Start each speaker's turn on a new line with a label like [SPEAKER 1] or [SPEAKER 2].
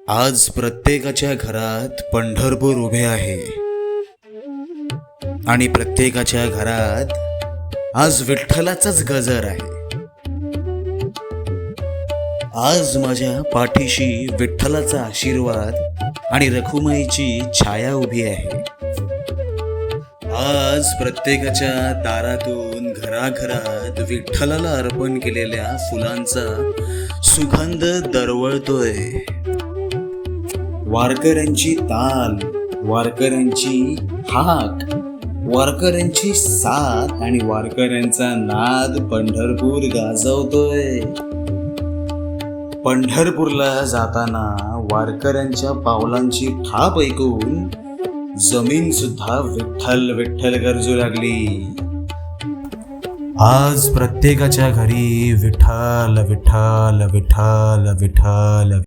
[SPEAKER 1] आज प्रत्येकाच्या घरात पंढरपूर उभे आहे आणि प्रत्येकाच्या घरात आज विठ्ठलाचाच गजर आहे. आज माझ्या पाठीशी विठ्ठलाचा आशीर्वाद आणि रखुमाईची छाया उभी आहे. आज प्रत्येकाच्या दारातून घराघरात विठ्ठलाला अर्पण केलेल्या फुलांचा सुगंध दरवळतोय. वारकऱ्यांची ताल, वारकऱ्यांची हाक, वारकऱ्यांची साथ आणि वारकऱ्यांचा नाद पंढरपूर गाजवतोय. पंढरपूरला जाताना वारकऱ्यांच्या पावलांची थाप ऐकून जमीन सुद्धा विठ्ठल विठ्ठल गरजू लागली. आज प्रत्येकाच्या घरी विठ्ठल विठ्ठल विठ्ठल विठ्ठल